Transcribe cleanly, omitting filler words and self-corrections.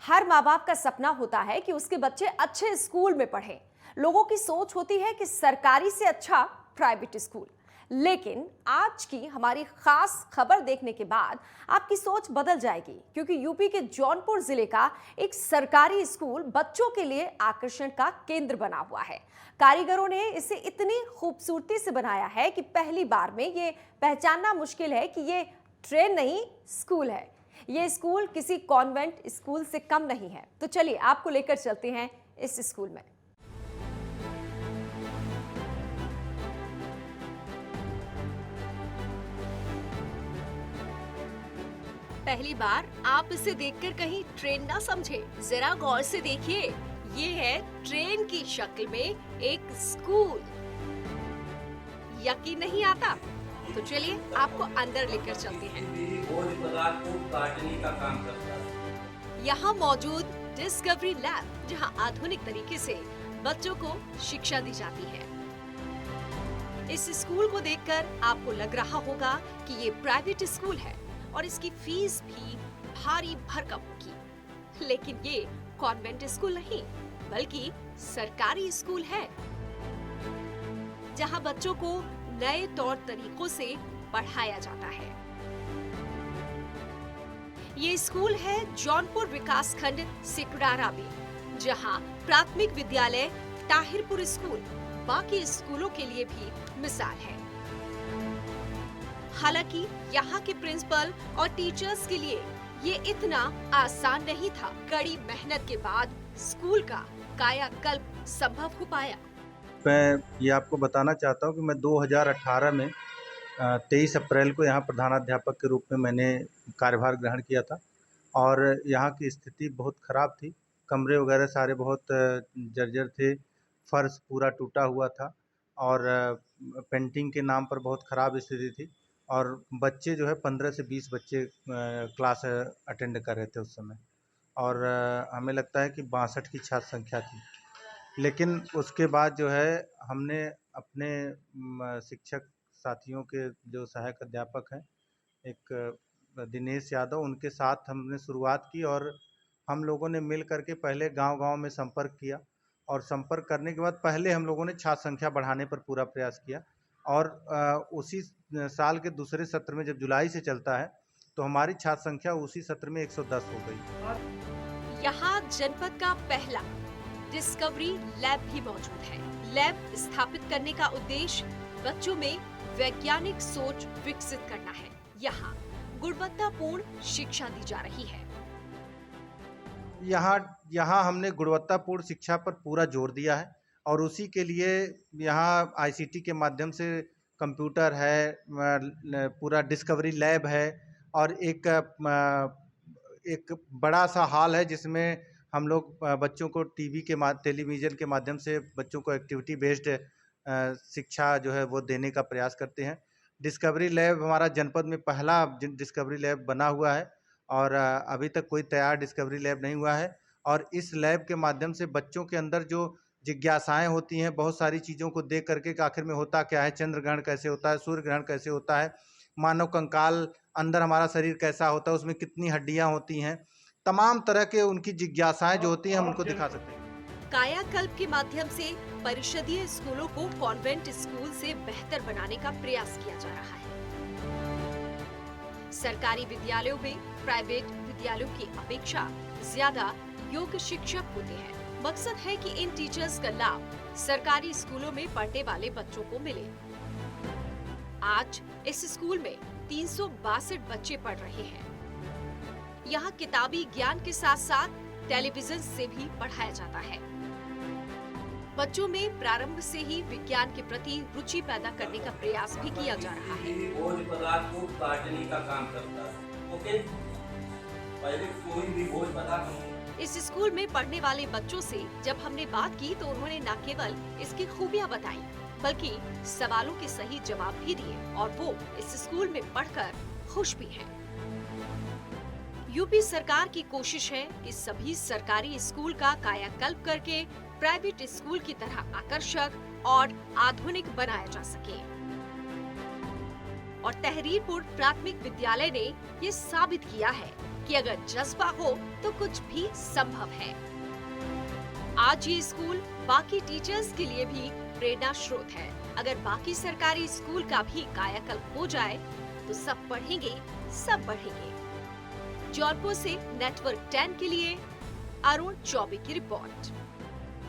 हर माँ बाप का सपना होता है कि उसके बच्चे अच्छे स्कूल में पढ़ें। लोगों की सोच होती है कि सरकारी से अच्छा प्राइवेट स्कूल। लेकिन आज की हमारी खास खबर देखने के बाद आपकी सोच बदल जाएगी, क्योंकि यूपी के जौनपुर जिले का एक सरकारी स्कूल बच्चों के लिए आकर्षण का केंद्र बना हुआ है। कारीगरों ने इसे इतनी खूबसूरती से बनाया है कि पहली बार में ये पहचानना मुश्किल है कि ये ट्रेन नहीं, स्कूल है। ये स्कूल किसी कॉन्वेंट स्कूल से कम नहीं है। तो चलिए आपको लेकर चलते हैं इस स्कूल में। पहली बार आप इसे देखकर कहीं ट्रेन ना समझे, जरा गौर से देखिए। ये है ट्रेन की शक्ल में एक स्कूल। यकीन नहीं आता? तो चलिए आपको अंदर लेकर चलते हैं। काटने का काम करता है। यहाँ मौजूद डिस्कवरी लैब, जहाँ आधुनिक तरीके से बच्चों को शिक्षा दी जाती है। इस स्कूल को देखकर आपको लग रहा होगा कि ये प्राइवेट स्कूल है और इसकी फीस भी भारी भरकम होगी। लेकिन ये कॉन्वेंट स्कूल नहीं, बल्कि सरकारी स्कूल है, जहाँ बच्चों को नए तौर तरीकों से पढ़ाया जाता है। ये स्कूल है जौनपुर विकासखंड सिकरारा में, जहां प्राथमिक विद्यालय ताहिरपुर स्कूल बाकी स्कूलों के लिए भी मिसाल है। हालांकि यहाँ के प्रिंसिपल और टीचर्स के लिए ये इतना आसान नहीं था। कड़ी मेहनत के बाद स्कूल का कायाकल्प संभव हो पाया। मैं ये आपको बताना चाहता हूँ कि मैं 2018 में 23 अप्रैल को यहाँ प्रधानाध्यापक के रूप में मैंने कार्यभार ग्रहण किया था और यहाँ की स्थिति बहुत ख़राब थी। कमरे वगैरह सारे बहुत जर्जर थे, फर्श पूरा टूटा हुआ था और पेंटिंग के नाम पर बहुत ख़राब स्थिति थी और बच्चे जो है 15 से 20 बच्चे क्लास अटेंड कर रहे थे उस समय और हमें लगता है कि 62 की छात्र संख्या थी। लेकिन उसके बाद जो है हमने अपने शिक्षक साथियों के जो सहायक अध्यापक हैं, एक दिनेश यादव, उनके साथ हमने शुरुआत की और हम लोगों ने मिल करके पहले गांव-गांव में संपर्क किया और संपर्क करने के बाद पहले हम लोगों ने छात्र संख्या बढ़ाने पर पूरा प्रयास किया और उसी साल के दूसरे सत्र में, जब जुलाई से चलता है, तो हमारी छात्र संख्या उसी सत्र में 110 हो गई। यहाँ जनपद का पहला डिस्कवरी लैब भी मौजूद है। लैब स्थापित करने का उद्देश्य बच्चों में वैज्ञानिक सोच विकसित करना है। यहाँ गुणवत्तापूर्ण शिक्षा दी जा रही है। यहाँ हमने गुणवत्तापूर्ण शिक्षा पर पूरा जोर दिया है और उसी के लिए यहाँ आईसीटी के माध्यम से कंप्यूटर है, पूरा डिस्कवरी लैब है और एक बड़ा सा हॉल है जिसमें हम लोग बच्चों को टेलीविज़न के माध्यम से बच्चों को एक्टिविटी बेस्ड शिक्षा जो है वो देने का प्रयास करते हैं। डिस्कवरी लैब हमारा जनपद में पहला डिस्कवरी लैब बना हुआ है और अभी तक कोई तैयार डिस्कवरी लैब नहीं हुआ है और इस लैब के माध्यम से बच्चों के अंदर जो जिज्ञासाएँ होती हैं, बहुत सारी चीज़ों को देख करके कि आखिर में होता क्या है, चंद्र ग्रहण कैसे होता है, सूर्य ग्रहण कैसे होता है, मानव कंकाल अंदर हमारा शरीर कैसा होता है, उसमें कितनी हड्डियाँ होती हैं, तमाम तरह के उनकी जिज्ञासाएँ जो होती हैं हम उनको दिखा सकते हैं। कायाकल्प के माध्यम से परिषदीय स्कूलों को कॉन्वेंट स्कूल से बेहतर बनाने का प्रयास किया जा रहा है। सरकारी विद्यालयों में प्राइवेट विद्यालयों की अपेक्षा ज्यादा योग्य शिक्षक होते हैं। मकसद है कि इन टीचर्स का लाभ सरकारी स्कूलों में पढ़ने वाले बच्चों को मिले। आज इस स्कूल में 362 बच्चे पढ़ रहे हैं। यहाँ किताबी ज्ञान के साथ साथ टेलीविजन से भी पढ़ाया जाता है। बच्चों में प्रारंभ से ही विज्ञान के प्रति रुचि पैदा करने का प्रयास भी किया जा रहा है। भोज्य पदार्थ को काटने का काम करता है। ओके, पहले कोई भी भोज्य पदार्थ। इस स्कूल में पढ़ने वाले बच्चों से जब हमने बात की तो उन्होंने न केवल इसकी खूबियां बताई, बल्कि सवालों के सही जवाब भी दिए और वो इस स्कूल में पढ़कर खुश भी हैं। यूपी सरकार की कोशिश है कि सभी सरकारी स्कूल का कायाकल्प करके प्राइवेट स्कूल की तरह आकर्षक और आधुनिक बनाया जा सके। और तहरीरपुर प्राथमिक विद्यालय ने ये साबित किया है कि अगर जज्बा हो तो कुछ भी संभव है। आज ये स्कूल बाकी टीचर्स के लिए भी प्रेरणा स्रोत है। अगर बाकी सरकारी स्कूल का भी कायाकल्प हो जाए तो सब पढ़ेंगे, सब बढ़ेंगे। जौनपुर से नेटवर्क 10 के लिए अरुण चौबे की रिपोर्ट।